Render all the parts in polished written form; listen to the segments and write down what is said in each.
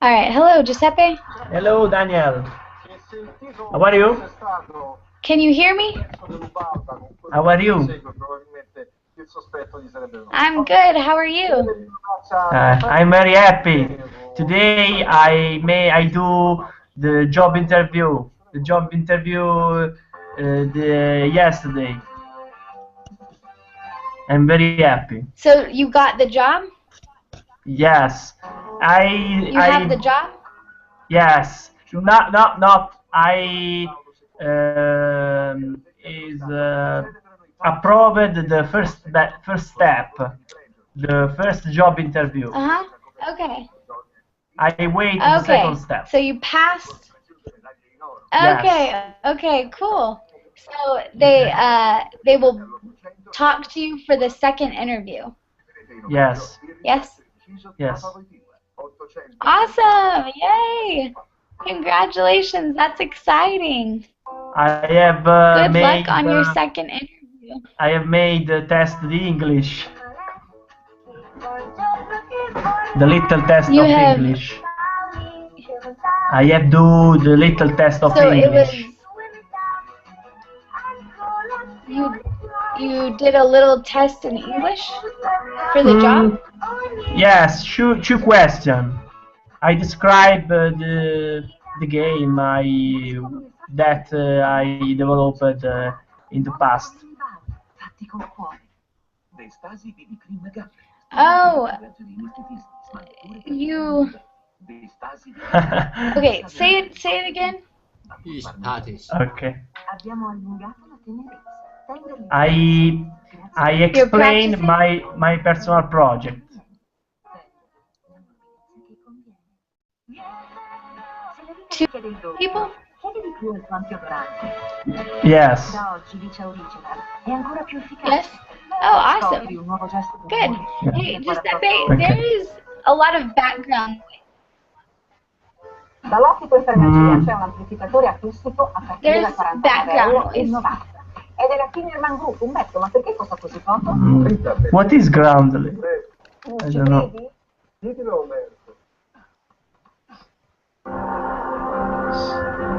All right. Hello, Giuseppe. Hello, Daniel. How are you? Can you hear me? How are you? I'm good. How are you? I'm very happy. Today I do the job interview. The job interview yesterday. I'm very happy. So you got the job? Yes. You have the job? Yes. Not. I is approved the first step, the first job interview. Uh-huh. Okay. I wait the second step. So you passed? Yes. Okay, cool. So they will talk to you for the second interview. Yes. Yes? Yes. Awesome! Yay! Congratulations, that's exciting. I have Good made luck on your second interview. I have made the test the English. The little test You of have- English. I have do the little test of So English. it was you did a little test in English for the job? Yes, two questions. I describe the game I developed in the past. Oh, you. Okay, say it again. Okay. I explain practicing? my personal project. Two people? Yes. Yes. Oh, awesome. Good. Hey, Giuseppe, there is a lot of background noise. Dall'ottico e farmacia c'è un amplificatore acustico a partire da 49 e 90. È della Kinnerman Group, Umberto, ma perché costa così poco? What is groundly? I don't know.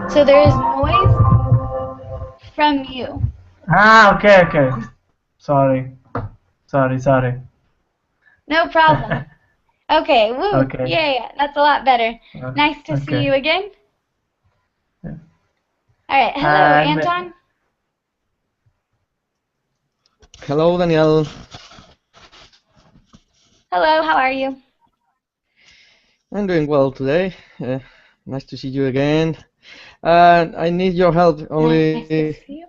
So there is noise from you. Ah, okay. Sorry. No problem. Okay, woo. Okay. Yeah, that's a lot better. Nice to see you again. Yeah. All right, hello, Anton. Hello, Daniel. Hello, how are you? I'm doing well today. Nice to see you again. I need your help. Only Nice to see you.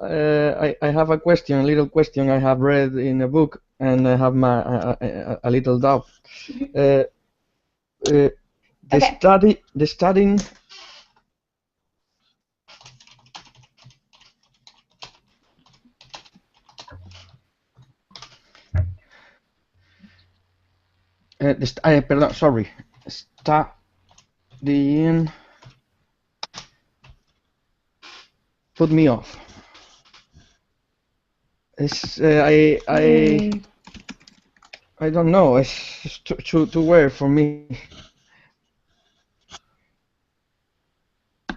I have a question, a little question I have read in a book, and I have a little doubt. The studying. Pardon, sorry. Studying put me off. It's I don't know. It's too weird for me.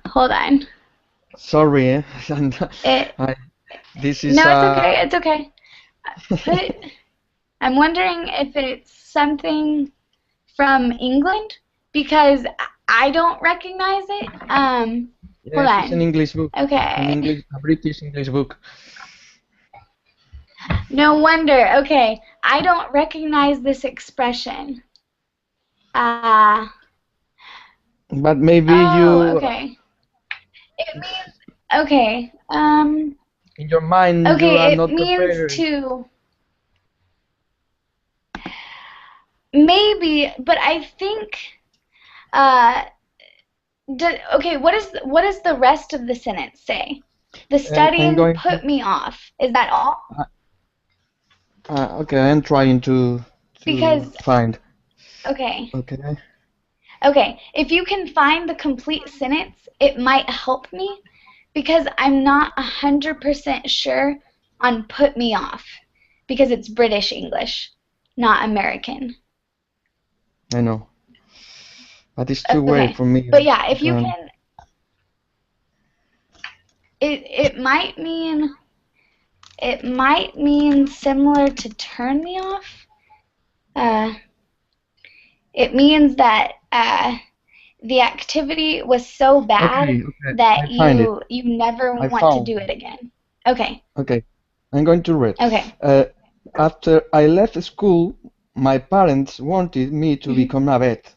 Hold on. Sorry. This is. No, it's okay. I'm wondering if it's something from England because I don't recognize it. Hold on. It's an English book. Okay. A British English book. No wonder. Okay, I don't recognize this expression. But maybe you. Okay. It means okay. In your mind, okay, you are it not means prepared. to. Maybe, but I think. Okay, what does the rest of the sentence say? The studying put me off. Is that all? Okay, I'm trying to find. Okay. Okay. Okay, if you can find the complete sentence, it might help me because I'm not 100% sure on put me off. because it's British English, not American. I know. But it's too Okay. weird for me. But yeah, if you can, it might mean similar to turn me off. It means that the activity was so bad that you never want to do it again. Okay. Okay, I'm going to read. Okay. After I left school, my parents wanted me to become a vet,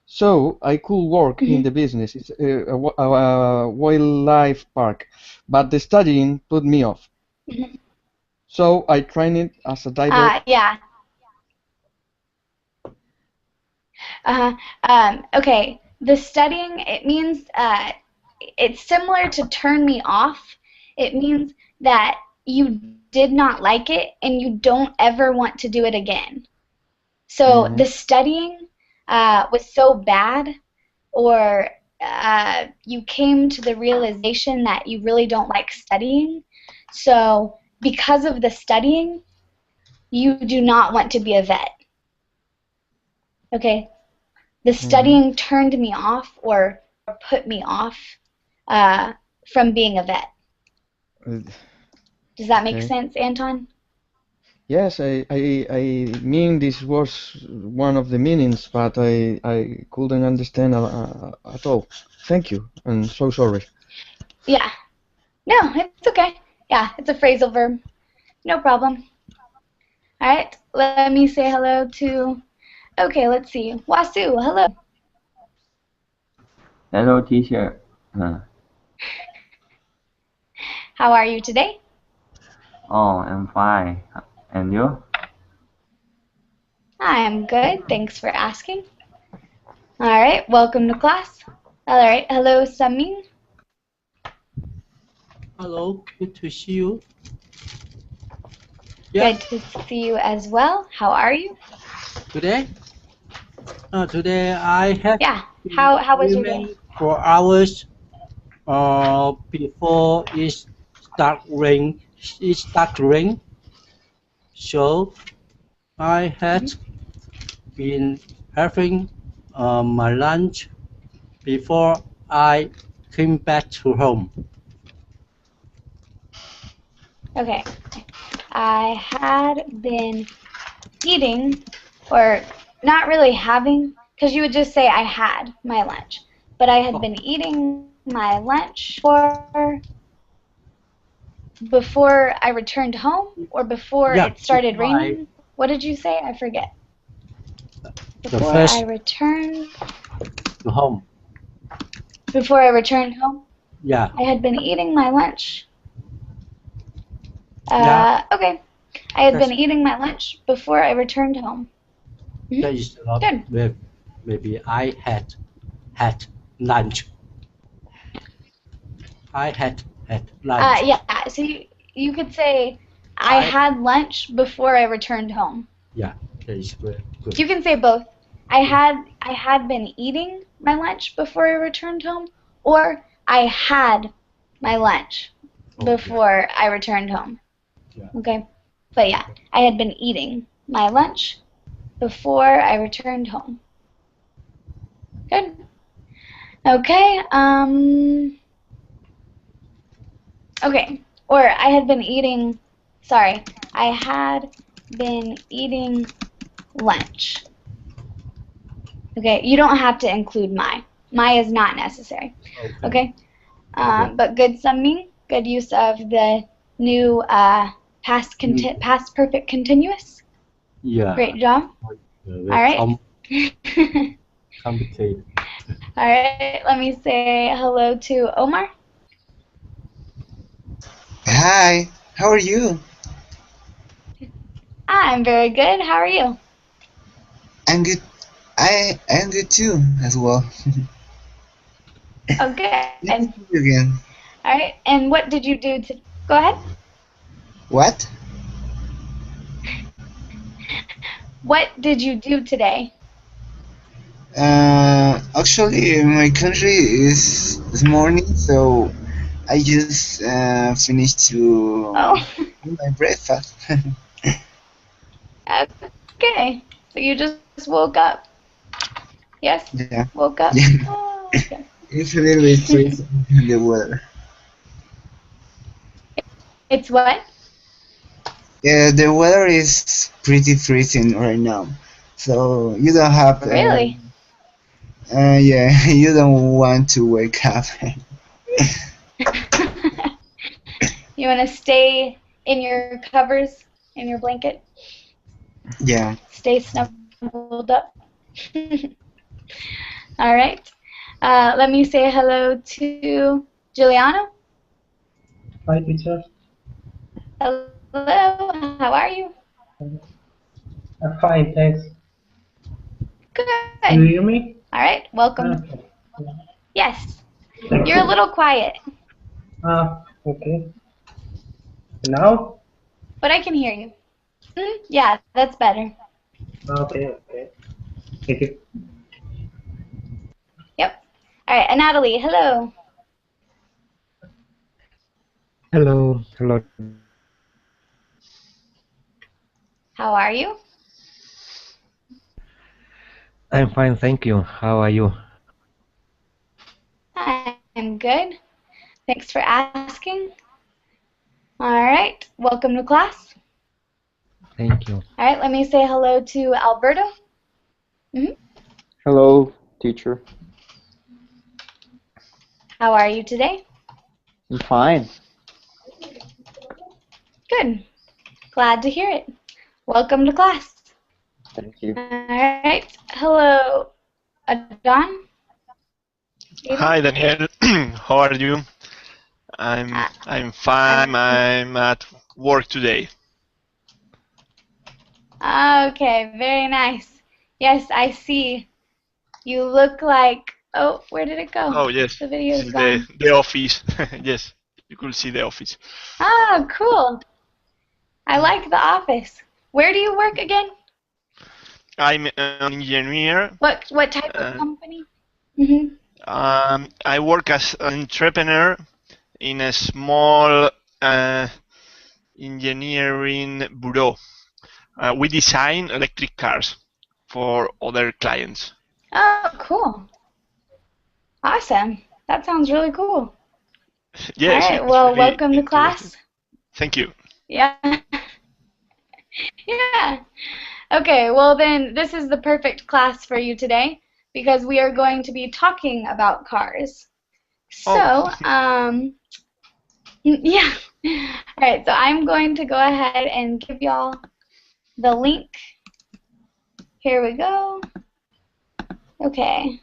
so I could work in the business. It's a wildlife park, but the studying put me off. So I trained as a diver. Yeah. Okay. The studying, it means it's similar to turn me off. It means that you did not like it and you don't ever want to do it again. So the studying was so bad, or you came to the realization that you really don't like studying. So because of the studying, you do not want to be a vet. Okay? The studying turned me off or put me off from being a vet. Does that make sense, Anton? Yes, I mean this was one of the meanings, but I couldn't understand at all. Thank you, I'm so sorry. Yeah. No, it's okay. Yeah, it's a phrasal verb. No problem. All right, let me say hello to... Okay, let's see. Wasu, hello. Hello, teacher. How are you today? Oh, I'm fine. And you? I am good. Thanks for asking. All right, welcome to class. All right, hello, Samin. Hello, good to see you. Good to see you as well. How are you? Today? Today I had How was your day? 4 hours before it start rain. So I had been having my lunch before I came back to home. Okay. I had been eating, or not really having, because you would just say I had my lunch. But I had been eating my lunch before I returned home, or before it started raining. What did you say? I forget. Before I returned home. Before I returned home? Yeah. I had been eating my lunch. Okay. I had been eating my lunch before I returned home. That is not good. Maybe I had lunch. I had lunch. Yeah, so you could say I had lunch before I returned home. Yeah, that is good. You can say both. I had been eating my lunch before I returned home, or I had my lunch before I returned home. Yeah. Okay? But yeah, I had been eating my lunch before I returned home. Good. Okay, okay, or I had been eating, sorry, I had been eating lunch. Okay, you don't have to include my. My is not necessary. Okay? But good summing, good use of the new past perfect continuous. Yeah. Great job. All right. Complicated. All right, let me say hello to Omar. Hi, how are you? I'm very good. How are you? I'm good. I am good too, as well. Okay. Nice to see you again. All right, and what did you do to... Go ahead. What? What did you do today? Actually, my country is morning, so I just finished to do my breakfast. Okay. So you just woke up. Yes? Yeah. Woke up? Yeah. Oh, okay. It's a little bit freezing in the weather. It's what? Yeah, the weather is pretty freezing right now. So you don't have Really? yeah, you don't want to wake up. You want to stay in your covers, in your blanket? Yeah. Stay snuggled up. All right. Let me say hello to Giuliano. Hi, teacher. Hello. How are you? I'm fine, thanks. Good. Do you hear me? All right. Welcome. Okay. Yes. You're a little quiet. Okay. Now? But I can hear you. Yeah, that's better. Okay. Thank you. Yep. All right. And Natalie, hello. Hello. How are you? I'm fine, thank you. How are you? I'm good. Thanks for asking. All right. Welcome to class. Thank you. All right. Let me say hello to Alberto. Hello, teacher. How are you today? I'm fine. Good. Glad to hear it. Welcome to class. Thank you. All right. Hello, Adon. Hi, Daniel. How are you? I'm fine. I'm at work today. Okay, very nice. Yes, I see. You look like. Oh, where did it go? Oh yes, The this video's is gone. the office. Yes, you could see the office. Oh, cool. I like the office. Where do you work again? I'm an engineer. What type of company? I work as an entrepreneur in a small engineering bureau. We design electric cars for other clients. Oh, cool. Awesome. That sounds really cool. Yes, all right. it's Well, really welcome to interesting. class. Thank you. Yeah. Yeah. Okay, well then this is the perfect class for you today because we are going to be talking about cars. So, yeah. All right, so I'm going to go ahead and give y'all the link. Here we go. Okay.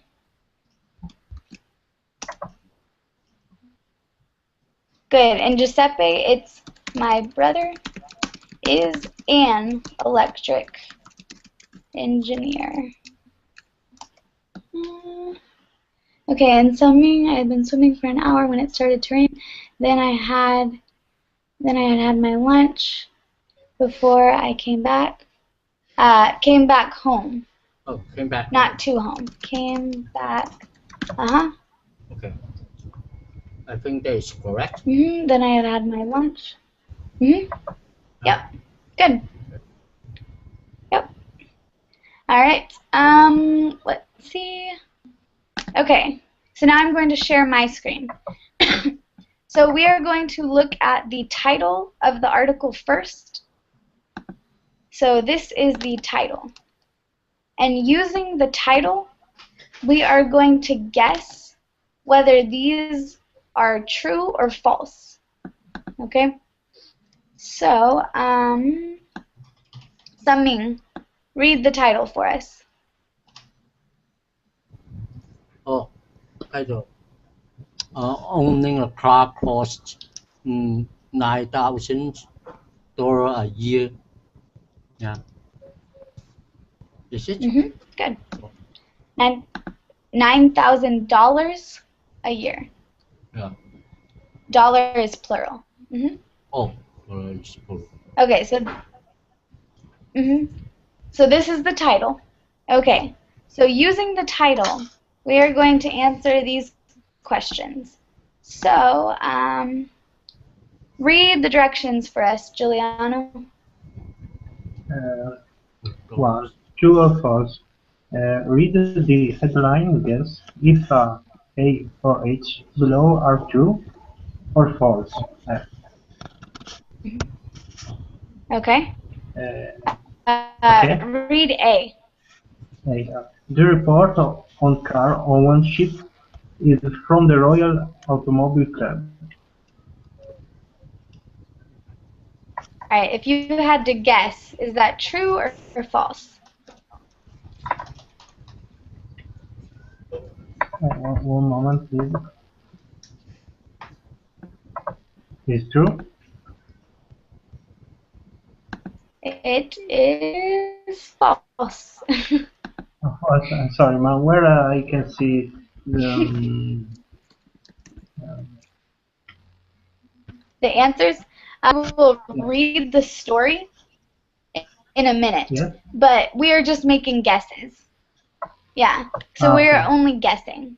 Good. And Giuseppe, it's my brother, is an electric engineer. Okay, and swimming, I had been swimming for an hour when it started to rain. Then I had my lunch before I came back. Came back home. Oh, came back. Not to home. Came back. Okay. I think that is correct. Then I had my lunch. Yep. Good. Yep. All right. Let's see. Okay. So now I'm going to share my screen. So we are going to look at the title of the article first. So this is the title. And using the title, we are going to guess whether these are true or false. Okay? So, Saming, read the title for us. Oh, title. Owning a car costs $9,000 a year. Yeah. Is it? Good. And $9,000 a year. Yeah. Dollar is plural. Oh, it's plural. Okay, so so this is the title. Okay, so using the title, we are going to answer these questions. So, read the directions for us, Giuliano. was true or false. Read the headline and guess if A or H below are true or false. Okay. Okay. Read A. The report on car ownership is from the Royal Automobile Club. All right. If you had to guess, is that true or false? One moment, please. It's true? It is false. I'm sorry, ma'am. Where I can see the answers? I will read the story in a minute, but we are just making guesses. Yeah, so we're only guessing.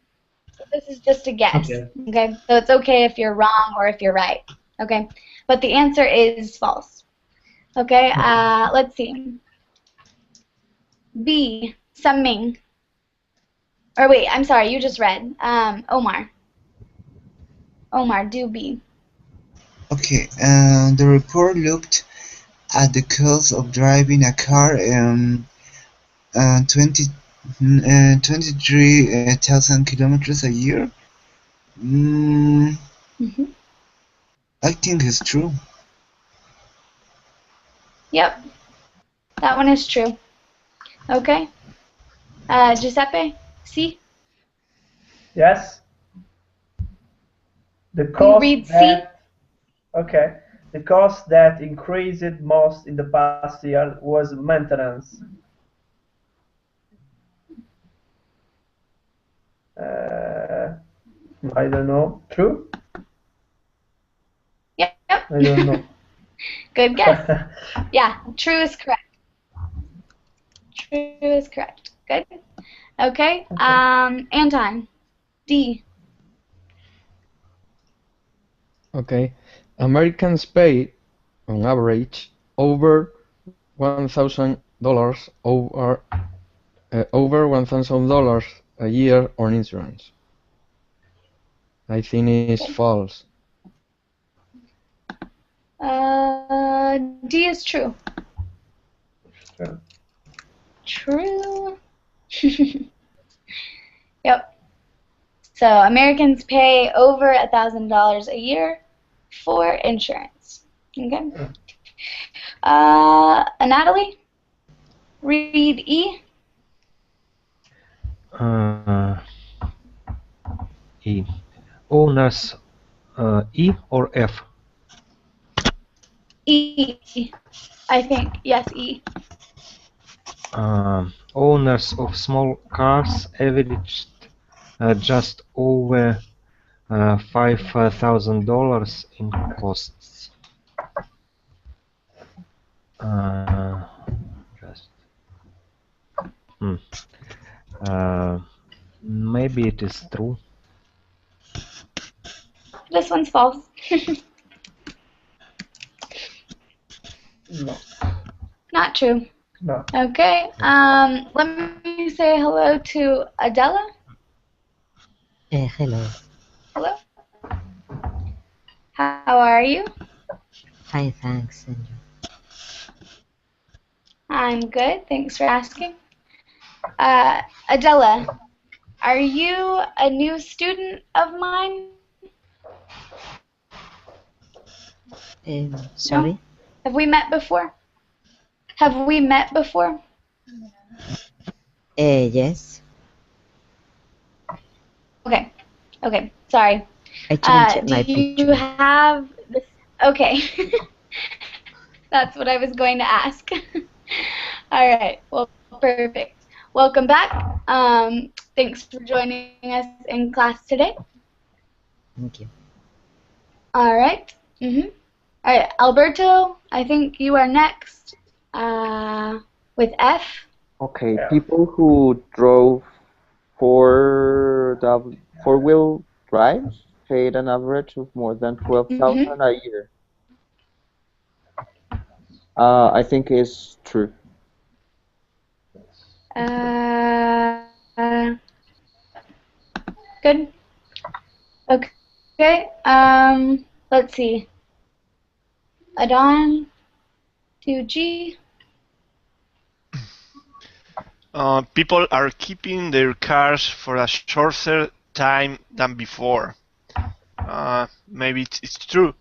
So this is just a guess. Okay, so it's okay if you're wrong or if you're right. Okay, but the answer is false. Okay, let's see. B, Summing. Or wait, I'm sorry, you just read. Omar. Omar, do B. Okay, the report looked at the cost of driving a car 23,000 kilometers a year. I think it's true. Yep, that one is true. Okay. Giuseppe, C? Yes. The cost read that, C? Okay. The cost that increased most in the past year was maintenance. I don't know. True? Yep. I don't know. Good guess. Yeah, true is correct. True is correct. Good. Okay. Anton, D. Okay. Americans pay, on average, over $1,000 over $1,000 a year on insurance. I think it's false. D is true. True. Yep. So Americans pay over $1,000 a year for insurance. Okay. Natalie, read E. E. Owners, E or F? E. I think. Yes, E. Owners of small cars averaged just over $5,000 in costs. Maybe it is true. This one's false. No. Not true. No. Okay. Let me say hello to Adela. Hello. Hello. How are you? Fine, thanks. And you? I'm good. Thanks for asking. Adela, are you a new student of mine? Sorry? No? Have we met before? Have we met before? Yes. Okay. Okay. Sorry. I changed my do picture. you have this? Okay. That's what I was going to ask. All right. Well, perfect. Welcome back. Thanks for joining us in class today. Thank you. All right. All right, Alberto, I think you are next with F. Okay, people who drove four-wheel drive paid an average of more than 12,000 a year. I think it's true. Good. Okay. Let's see. Adon, 2G. People are keeping their cars for a shorter time than before. Maybe it's true.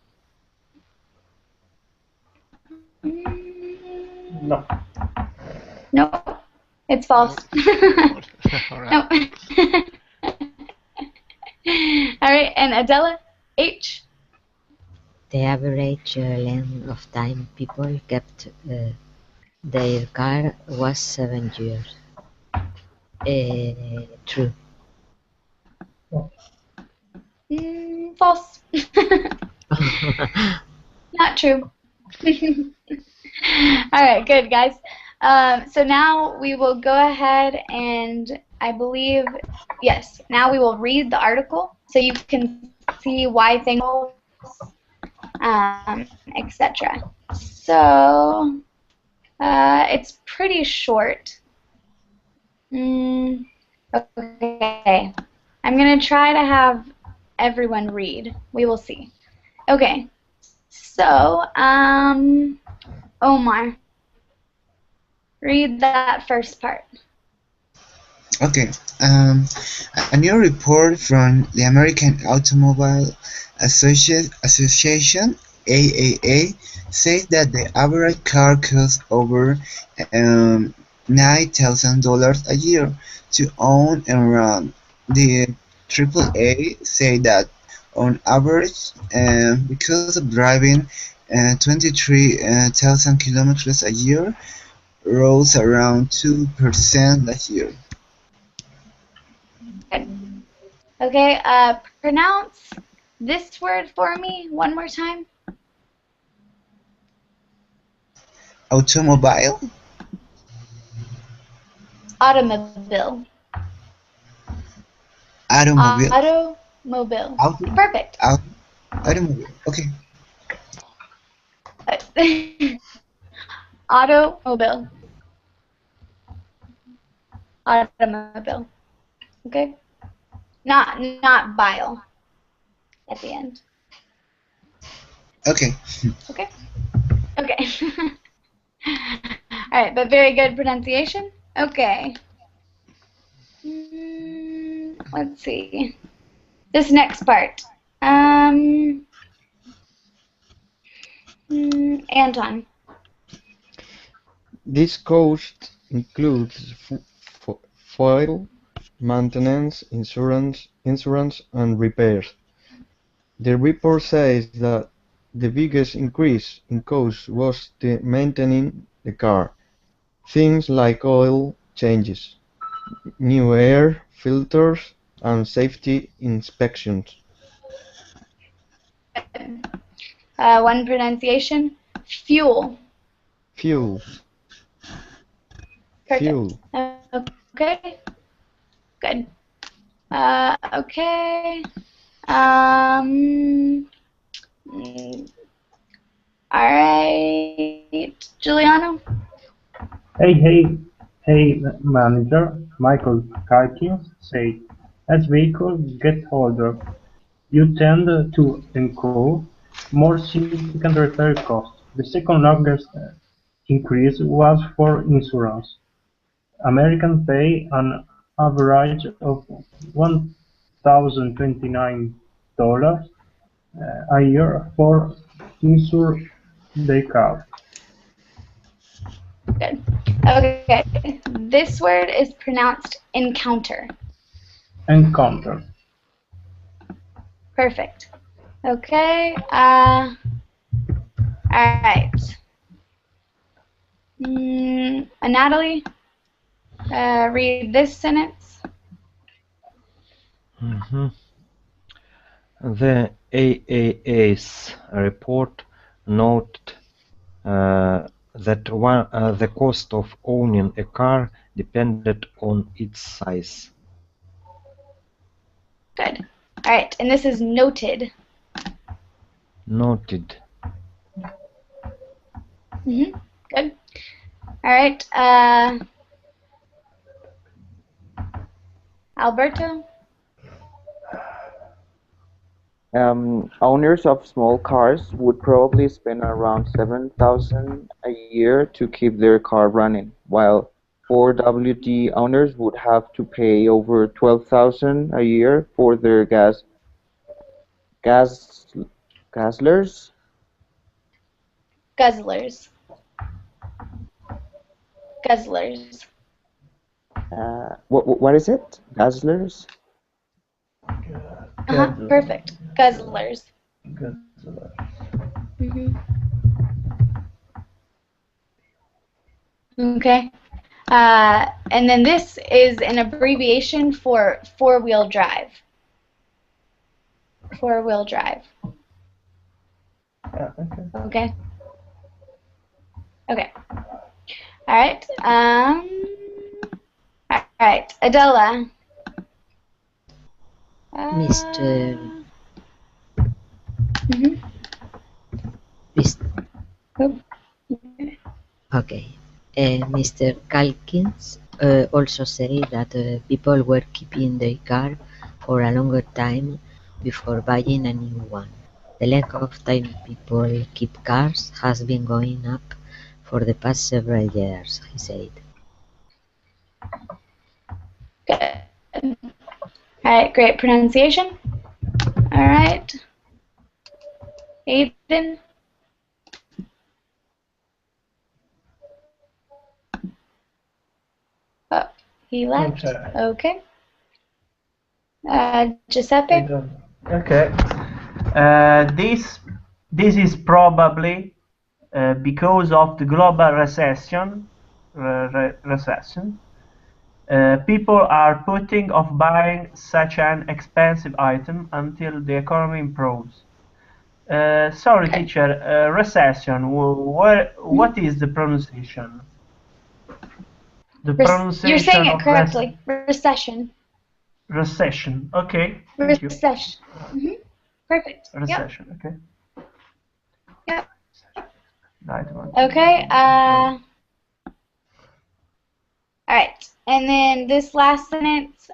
No. No, it's false. All right. No. All right, and Adela, H. The average length of time people kept their car was 7 years. True. False. Not true. All right, good, guys. So now we will go ahead and I believe, yes, now we will read the article so you can see why things, etc. So it's pretty short. Okay. I'm going to try to have everyone read. We will see. Okay. So, Omar, read that first part. Okay. A new report from the American Automobile Association, AAA, says that the average car costs over $9,000 a year to own and run. The AAA say that on average, because of driving 23,000 kilometers a year, rose around 2% last year. Okay, pronounce this word for me one more time. Automobile? Automobile. Automobile. Automobile. Perfect. Automobile. Okay. Automobile. Automobile. Okay. Not bile at the end. Okay. Okay. Okay. All right, but very good pronunciation. Okay. Let's see. This next part. Anton. This cost includes fuel, maintenance, insurance, and repairs. The report says that the biggest increase in cost was the maintaining the car. Things like oil changes, new air filters, and safety inspections. One pronunciation. Fuel. Fuel. Perfect. Fuel. Okay. Good. Okay. All right, Giuliano. Hey, manager. Michael Calkins said, as vehicles get older, you tend to incur more significant repair costs. The second largest increase was for insurance. Americans pay an average of $1,029 a year for insure their car. Good. Okay. This word is pronounced encounter. Encounter. Perfect. Okay. All right. Natalie, read this sentence. The AAA's report noted that the cost of owning a car depended on its size. Good. All right, and this is noted. Noted. Good. All right. Alberto? Owners of small cars would probably spend around 7,000 a year to keep their car running, while 4WD owners would have to pay over 12,000 a year for their gas Gaslers. Guzzlers. Guzzlers. What is it? Guzzlers? Perfect. Guzzlers. Okay. And then this is an abbreviation for four-wheel drive. Four-wheel drive. Okay. Okay. All right. All right. Adela. Mr. Okay. Mr. Calkins also said that people were keeping their car for a longer time before buying a new one. The length of time people keep cars has been going up for the past several years, he said. Good. All right, great pronunciation. All right. Aiden. Oh, he left. Okay. Giuseppe. Okay. This is probably because of the global recession. People are putting off buying such an expensive item until the economy improves. Sorry, teacher. Recession. What is the pronunciation? The pronunciation. You're saying it correctly. Recession. Recession. Okay. Recession. Perfect. Recession. Yep. Okay. Yep. Right. Okay. All right. And then this last sentence.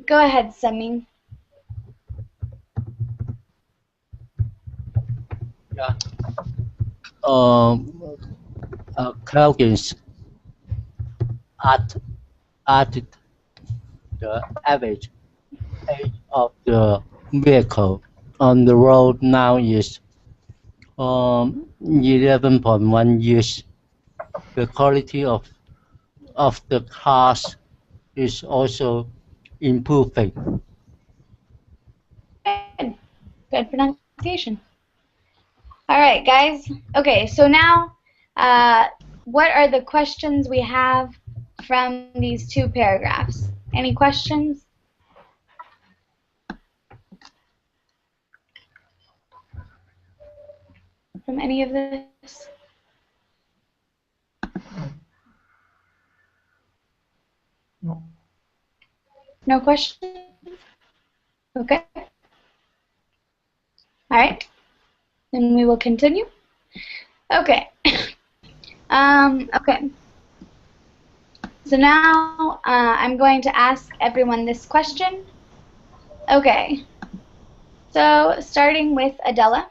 Go ahead, Saming. Yeah. Calkins added the average age of the vehicle on the road now is 11.1 years. The quality of the cars is also improving. Good pronunciation. All right, guys. Okay, so now what are the questions we have from these two paragraphs? Any questions? From any of this? No. No questions? Okay. All right. Then we will continue. Okay. Okay. So now I'm going to ask everyone this question. Okay. So starting with Adela.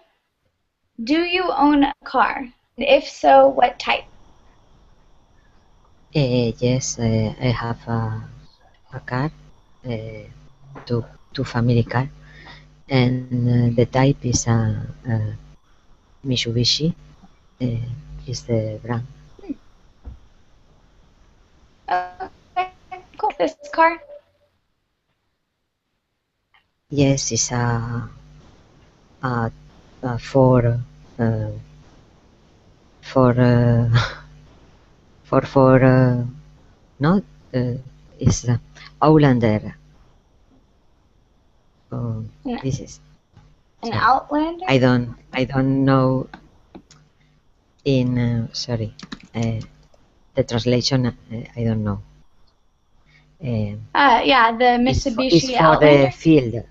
Do you own a car? And if so, what type? Yes, I have a car, two family car, and the type is a Mitsubishi. Is the brand. Okay, cool. This car? Yes, it's a for no, it's Outlander. This is an Outlander. I don't know. In sorry, the translation I don't know. Yeah, the Mitsubishi it's for Outlander. the field.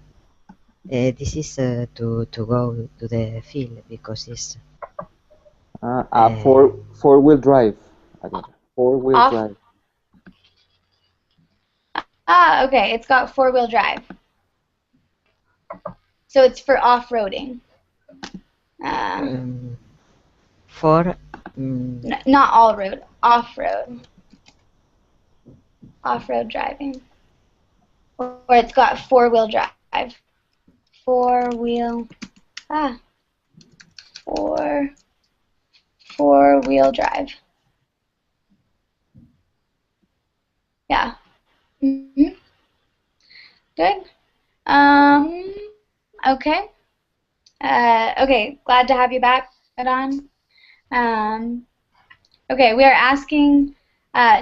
This is to go to the field because it's four-wheel drive. Four-wheel drive. Ah, okay. It's got four-wheel drive. So it's for off-roading. For Not all road, off-road. Off-road driving. Or it's got four-wheel drive. Four-wheel drive. Yeah. Good. Okay. Okay, glad to have you back, Adon. Okay, we are asking,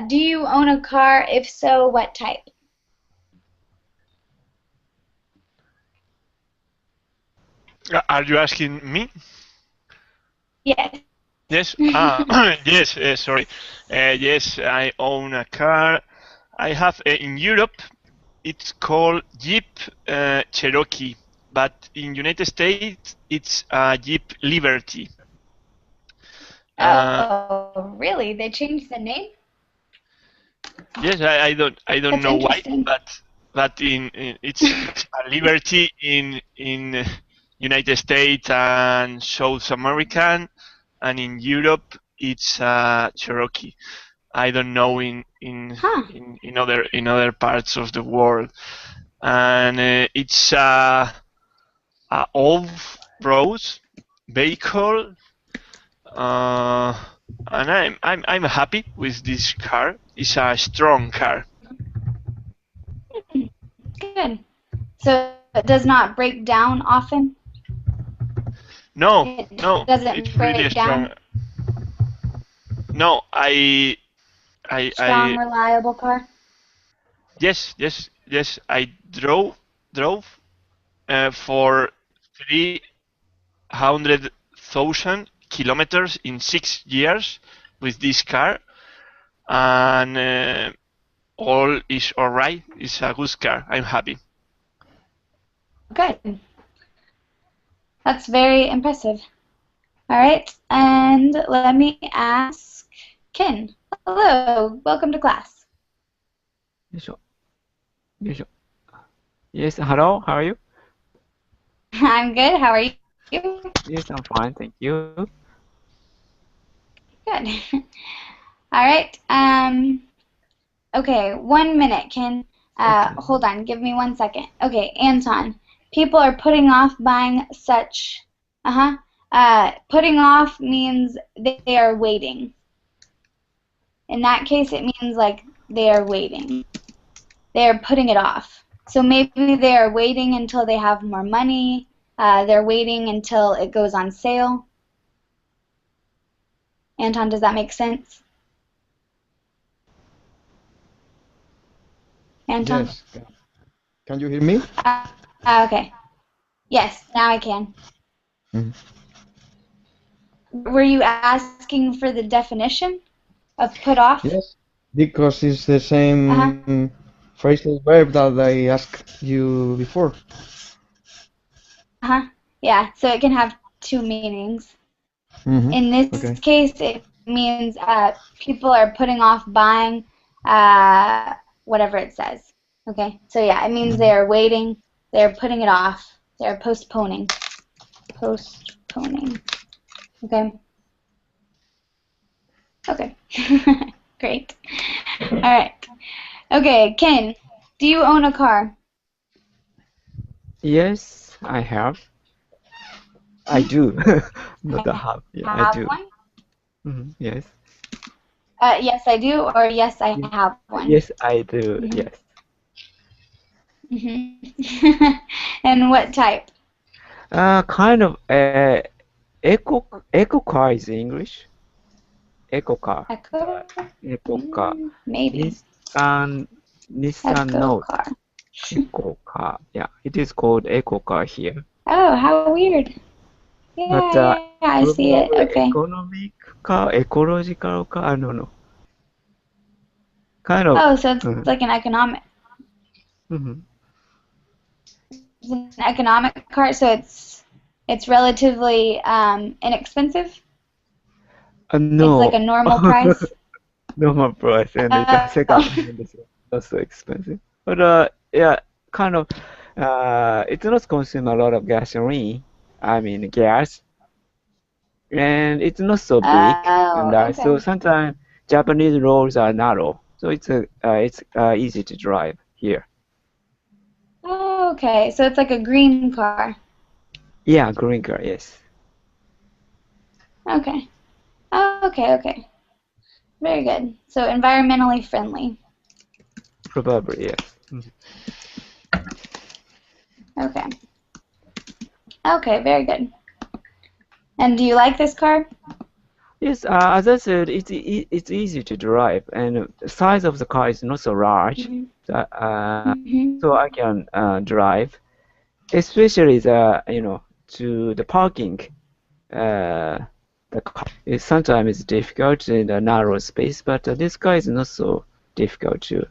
do you own a car? If so, what type? Are you asking me? Yes. Yes. Yes. Sorry. Yes, I own a car. I have in Europe. It's called Jeep Cherokee, but in United States it's Jeep Liberty. Oh, really? They changed the name? Yes, I don't That's know why, interesting. but it's a Liberty in United States and South American, and in Europe it's Cherokee. I don't know in other parts of the world, and it's a off-road vehicle, and I'm happy with this car. It's a strong car. Good. So it does not break down often? No, It doesn't it's break really down? strong. No, Strong, reliable car? yes. I drove for 300,000 kilometers in 6 years with this car, and all is alright. It's a good car. I'm happy. Good. That's very impressive. All right, and let me ask Ken. Hello, welcome to class. Yes, hello, how are you? I'm good, how are you? Yes, I'm fine, thank you. Good. All right, okay, 1 minute, Ken. Hold on, give me 1 second. Okay, Anton, people are putting off buying such, putting off means they are waiting. In that case, it means like they are waiting. They are putting it off. So maybe they are waiting until they have more money. They're waiting until it goes on sale. Anton, does that make sense? Anton? Yes. Can you hear me? Okay. Yes, now I can. Mhm. Were you asking for the definition of put off? Yes, because it's the same phrasal verb that I asked you before. Yeah, so it can have two meanings. In this case, it means people are putting off buying whatever it says. Okay, so yeah, it means they're waiting, they're putting it off, they're postponing. Postponing. Okay. Okay. Great. All right. Okay, Ken, do you own a car? Yes, I have. I do. Not a have. Yeah, I do. One? Yes. Yes, I do, or yes, I have one. Yes, I do. Yes. And what type? Kind of eco car is English. Eco car. Eco car. Maybe. Nissan Note. car. Eco car. Yeah, it is called eco car here. Oh, how weird. Yeah, But I see it. Okay. Economic car, ecological car, I don't know. Kind of. Oh, so it's like an economic. It's an economic car, so it's relatively inexpensive. No. It's like a normal price. Normal price, and it's a second hand, it's not so expensive. But yeah, kind of. It does consume a lot of gasoline. I mean gas, and it's not so big. And Oh, so okay. sometimes Japanese roads are narrow, so it's easy to drive here. Oh, okay. So it's like a green car. Yeah, green car, yes. Okay. Oh, okay, okay. Very good. So environmentally friendly. Probably, yes. Okay. Okay, very good. And do you like this car? Yes, as I said, it's easy to drive, and the size of the car is not so large, so I can drive. Especially to the parking. The car is sometimes difficult in a narrow space, but this car is not so difficult to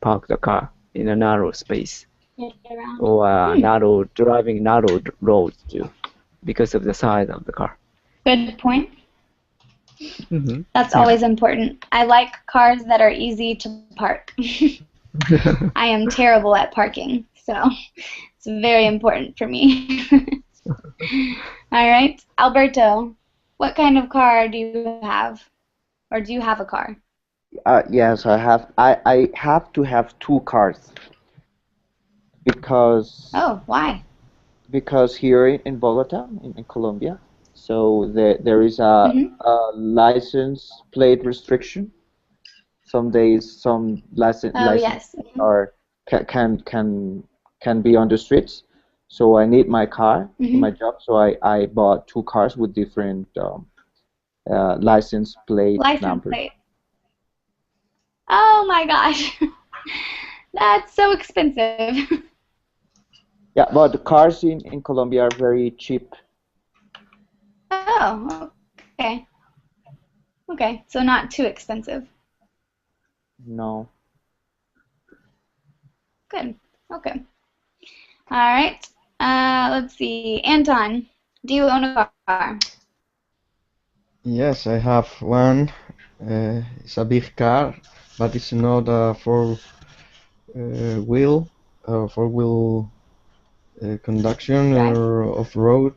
park the car in a narrow space or driving narrow roads too, because of the size of the car. Good point. Mm-hmm. That's always important. I like cars that are easy to park. I am terrible at parking, so it's very important for me. All right, Alberto, what kind of car do you have? Or do you have a car? Yes, I have. I have to have two cars because Oh, why? here in Bogota, in Colombia, so there is a license plate restriction. Some days, some license yes. are can be on the streets. So I need my car for my job. So I bought two cars with different license plate numbers. Plate. Oh my gosh, that's so expensive. Yeah, but the cars in Colombia are very cheap. Oh, okay. Okay, so not too expensive. No. Good. Okay. All right. Let's see. Anton, do you own a car? Yes, I have one. It's a big car, but it's not a four-wheel conduction or off-road.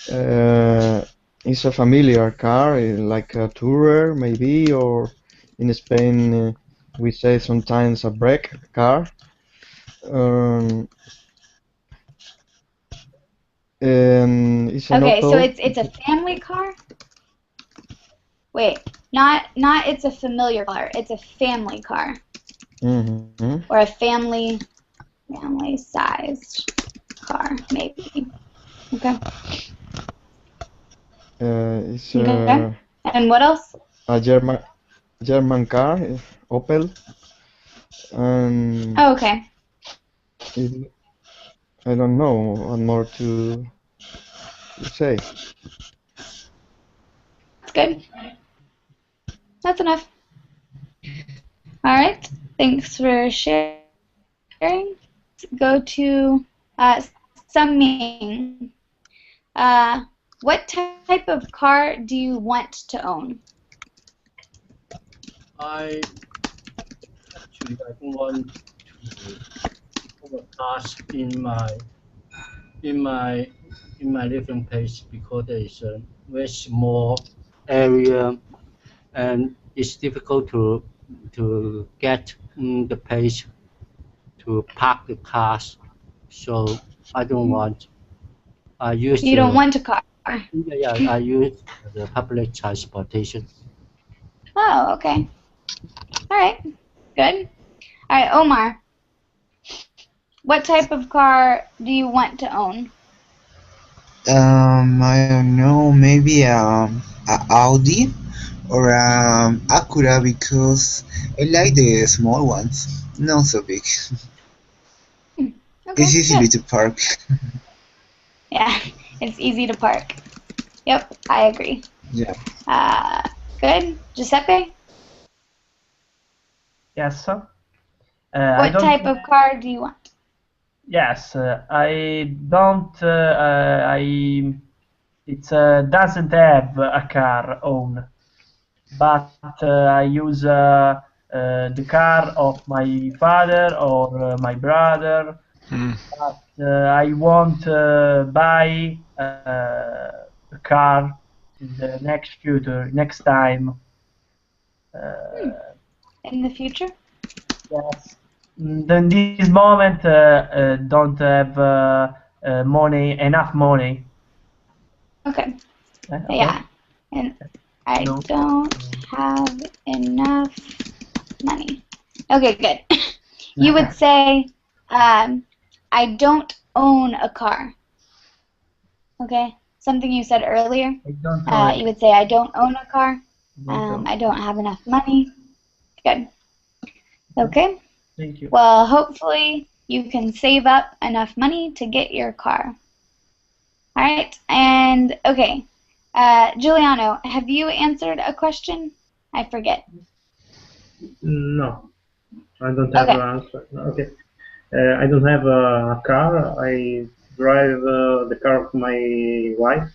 It's a familiar car, like a tourer maybe, or in Spain we say sometimes a brake car. And it's an Okay, Opel. so it's a family car? Wait, not it's a familiar car. It's a family car. Mm-hmm. Or a family sized car, maybe. Okay. It's Okay. And what else? a German car, Opel. And Oh, okay. I don't know what more to say. That's good. That's enough. All right. Thanks for sharing. Let's go to Sung-Ming. What type of car do you want to own? I don't want to own a car in my living place because there is a very small area and it's difficult to get the place to park the cars. So I don't want. You don't want a car? Yeah, I use the public transportation. Oh, okay. All right. Good. All right, Omar. What type of car do you want to own? I don't know, maybe a Audi or Acura because I like the small ones, not so big. Okay, It's easy to park. Yeah, it's easy to park. Yep, I agree. Yeah. Good. Giuseppe? Yes. What type of car do you want? Yes, I don't. It doesn't have a car own, but I use the car of my father or my brother. But I won't buy a car in the next future, next time. In the future? Yes. In this moment, don't have money, enough money. Okay. Okay. Yeah. And I No. don't have enough money. Okay, good. You would say, I don't own a car. Okay? Something you said earlier. I don't own You would say, I don't own a car. don't. I don't have enough money. Good. Okay? Thank you. Well, hopefully you can save up enough money to get your car. All right, and okay, Giuliano, have you answered a question? I forget. No, I don't have Okay. an answer. Okay. I don't have a car. I drive the car of my wife.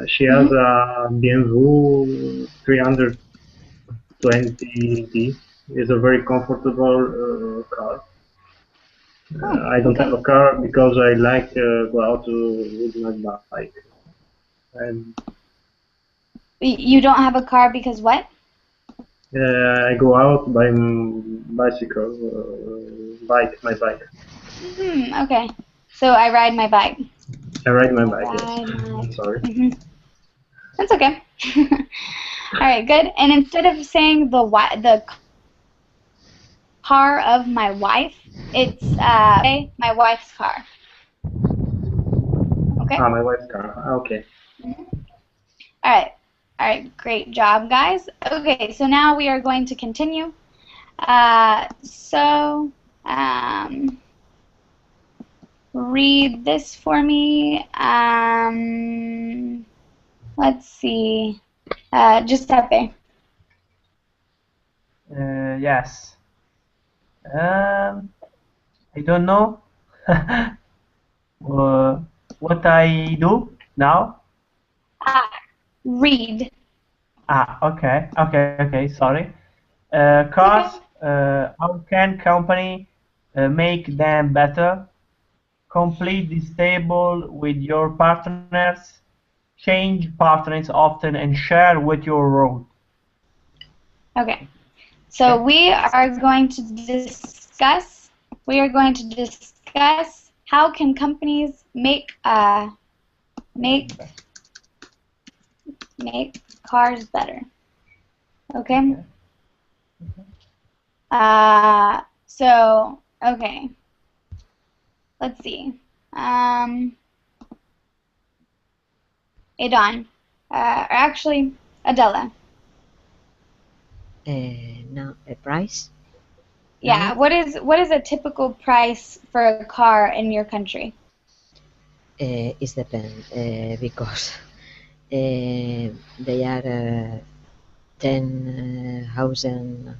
She has a BMW 320D. It's a very comfortable car. I don't have a car because I like go out with my bike. And You don't have a car because what? I go out by bicycle, my bike. Okay. So I ride my bike. I ride my bike. Ride Yes. my- I'm sorry. That's okay. All right, good. And instead of saying the car of my wife, it's my wife's car. Okay. Ah, my wife's car. Okay. All right, great job, guys. Okay, so now we are going to continue. Read this for me. Let's see. Giuseppe. Yes. I don't know what I do now. Read. Okay, sorry. Cars, how can company make them better? Complete this table with your partners. Change partners often and share what you wrote. Okay. So we are going to discuss. How can companies make cars better. Okay. So okay. Let's see. Adon, or actually Adela. No, a price? Yeah. What is a typical price for a car in your country? It depends because they are 10,000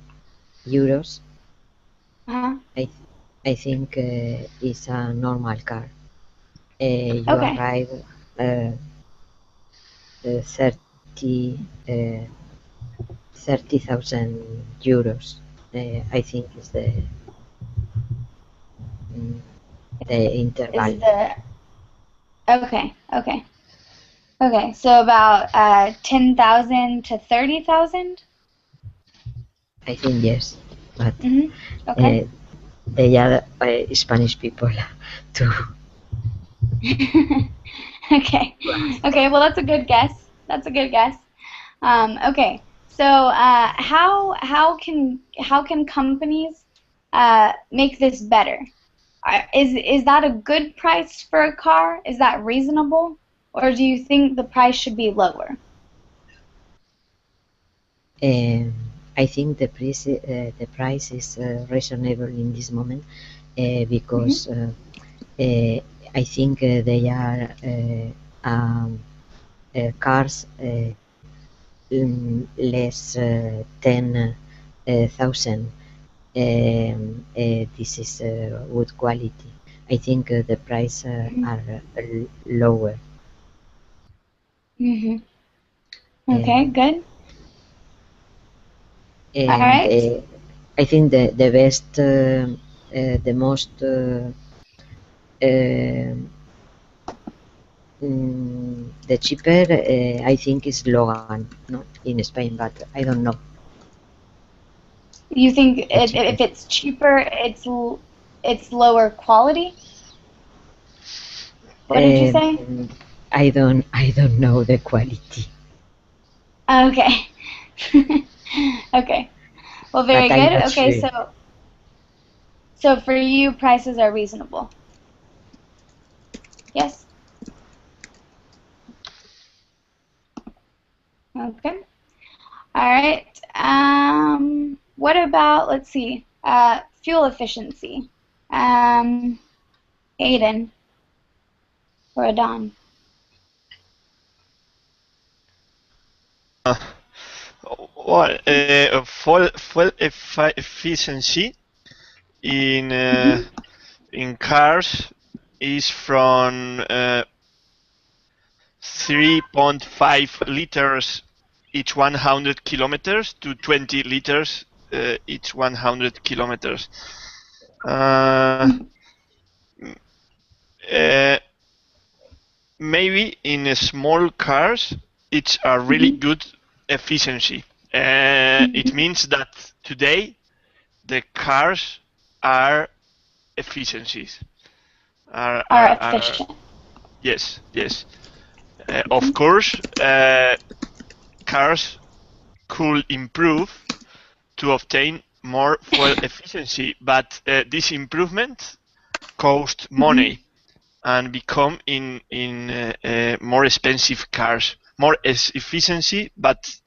euros. I think it's a normal car. You arrive 30,000 euros. I think is the interval. Okay. So about 10,000 to 30,000. I think yes, but Okay. they are Spanish people too. Okay. Well, that's a good guess. Okay. So how can companies make this better? Is that a good price for a car? Is that reasonable, or do you think the price should be lower? I think the price is reasonable in this moment because I think they are cars less 10,000. This is good quality. I think the price are lower. Okay, good. And All right. I think the best, the most, the cheaper, I think is Logan, no, in Spain, but I don't know. You think if it's cheaper, it's lower quality? What did you say? I don't know the quality. Okay. Okay. Well, very But I'm good. not Okay, sure. so for you, prices are reasonable. Yes. Okay. All right. What about, let's see, fuel efficiency? Aiden or Adon? Well, fuel efficiency in cars is from 3.5 liters each 100 kilometers to 20 liters each 100 kilometers. Maybe in small cars it's a really good efficiency. It means that today the cars are efficiencies. Are efficient. Yes, yes. Of course, cars could improve to obtain more fuel efficiency, but this improvement cost money and become in more expensive cars, more efficiency, but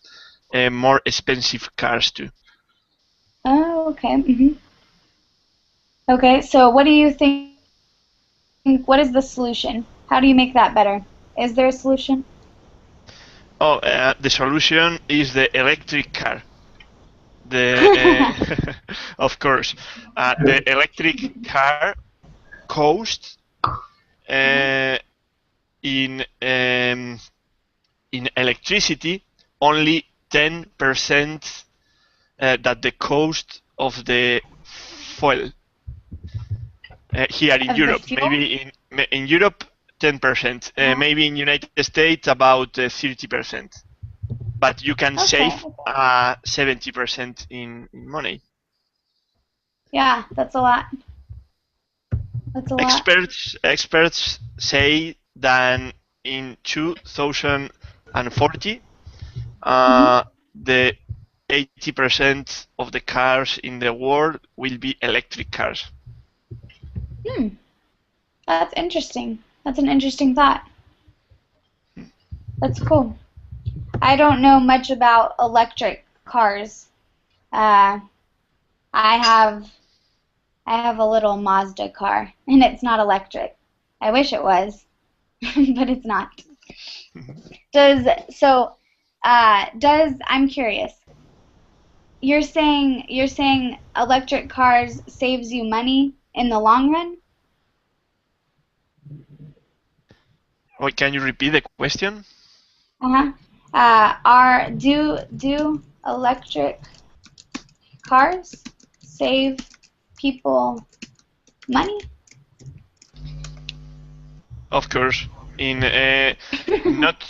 more expensive cars too. Oh, okay. Okay, so what do you think? What is the solution? How do you make that better? Is there a solution? Oh, the solution is the electric car. The of course, the electric car costs in electricity only 10% that the cost of the fuel here in Europe. Maybe in Europe 10%. Maybe in United States about 30%. But you can save 70% in money. Yeah, that's a lot. That's a lot. Experts say that in 2040, the 80% of the cars in the world will be electric cars. That's interesting. That's an interesting thought. That's cool. I don't know much about electric cars. I have a little Mazda car, and it's not electric. I wish it was, but it's not. I'm curious. You're saying electric cars saves you money in the long run? Wait, can you repeat the question? Do electric cars save people money? Of course, in not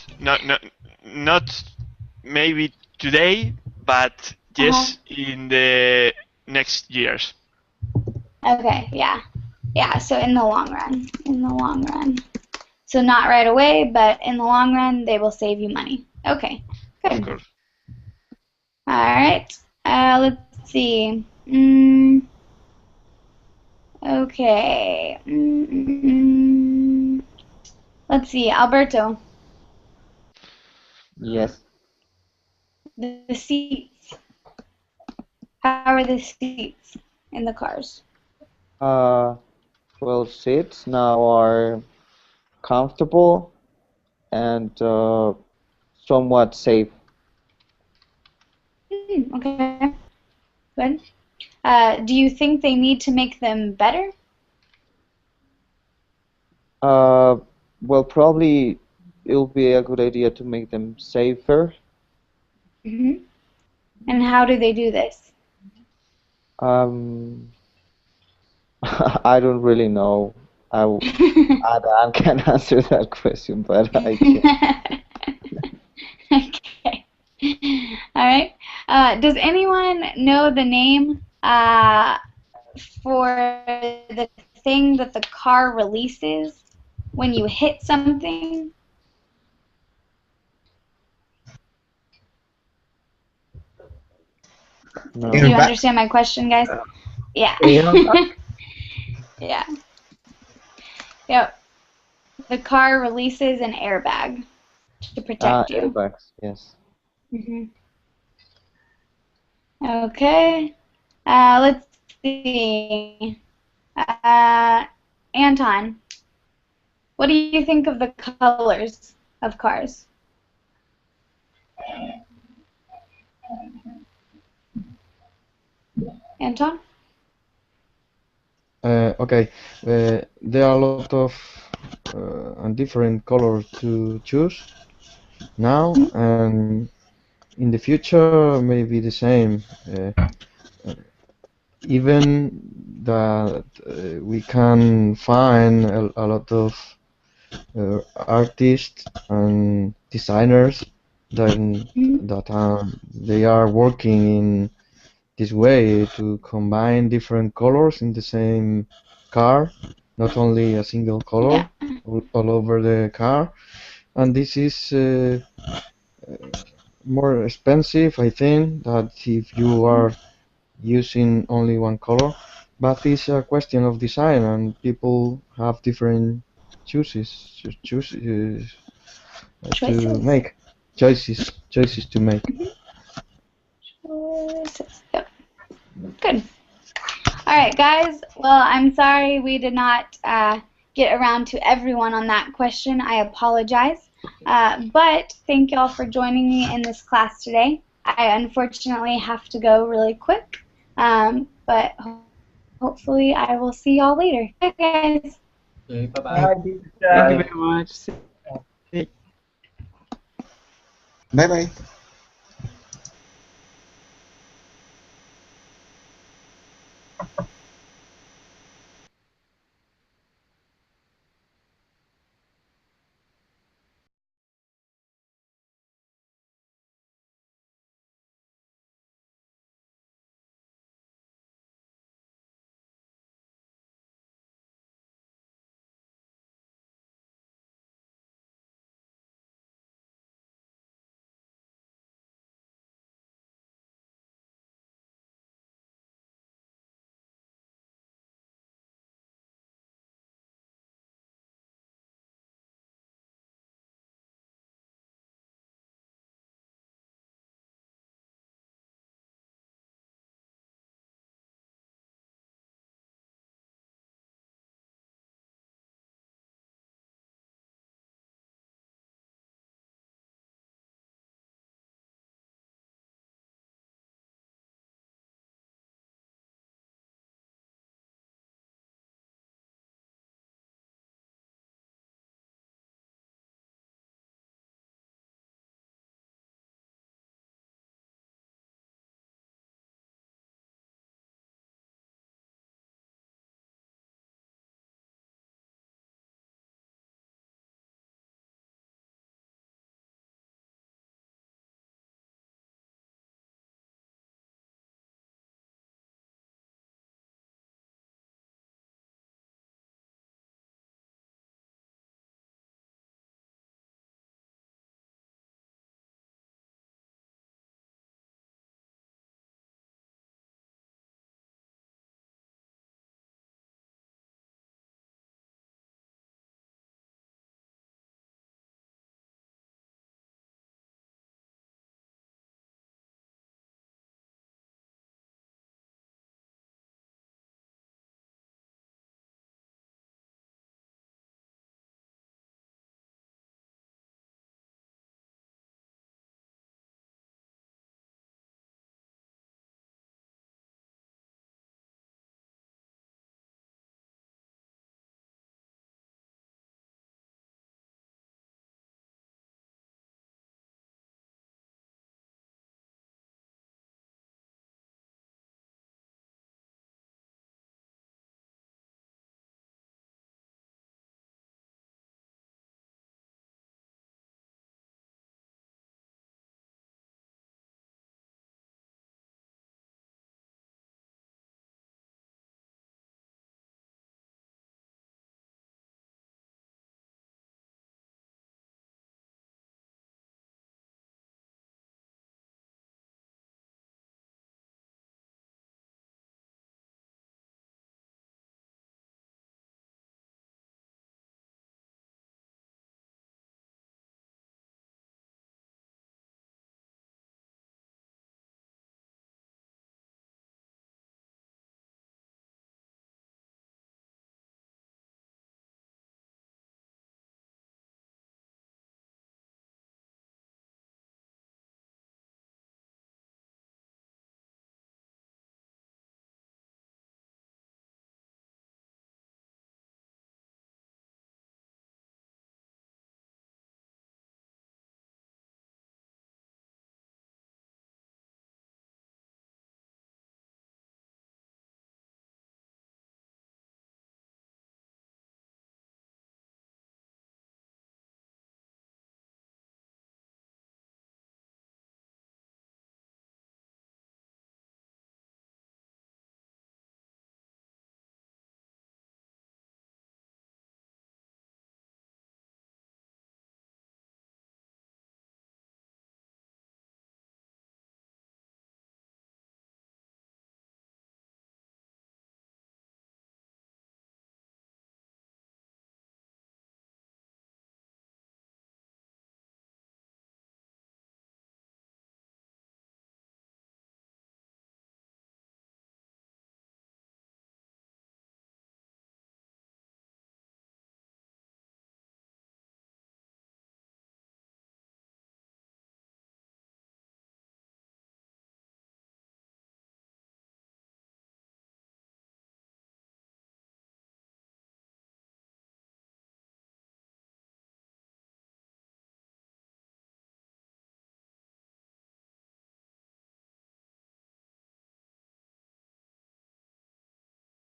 maybe today, but yes, in the next years. Okay, yeah. So in the long run, So not right away, but in the long run, they will save you money. Okay, good. Of course. All right. Let's see. Okay. Let's see, Alberto. Yes. The seats. How are the seats in the cars? Well, seats now are comfortable and somewhat safe. Okay. Good. Do you think they need to make them better? Well, probably it'll be a good idea to make them safer. And how do they do this? Um, I don't really know. Adam can answer that question, but I can't. Okay. All right. Does anyone know the name for the thing that the car releases when you hit something? No. Do you understand my question, guys? Yeah. Yeah. Yep. The car releases an airbag to protect you. Airbags, yes. Okay. Let's see. Anton, what do you think of the colors of cars? Anton? Okay, there are a lot of and different colors to choose now, and in the future maybe the same. Even that we can find a lot of artists and designers that they are working in this way to combine different colors in the same car, not only a single color all over the car. And this is more expensive, I think, that if you are using only one color. But it's a question of design, and people have different choices to make choices to make. Yep. Good. All right, guys. Well, I'm sorry we did not get around to everyone on that question. I apologize. But thank y'all for joining me in this class today. I unfortunately have to go really quick, but hopefully I will see y'all later. Bye, guys. Okay, bye-bye. Thank you very much. Bye bye.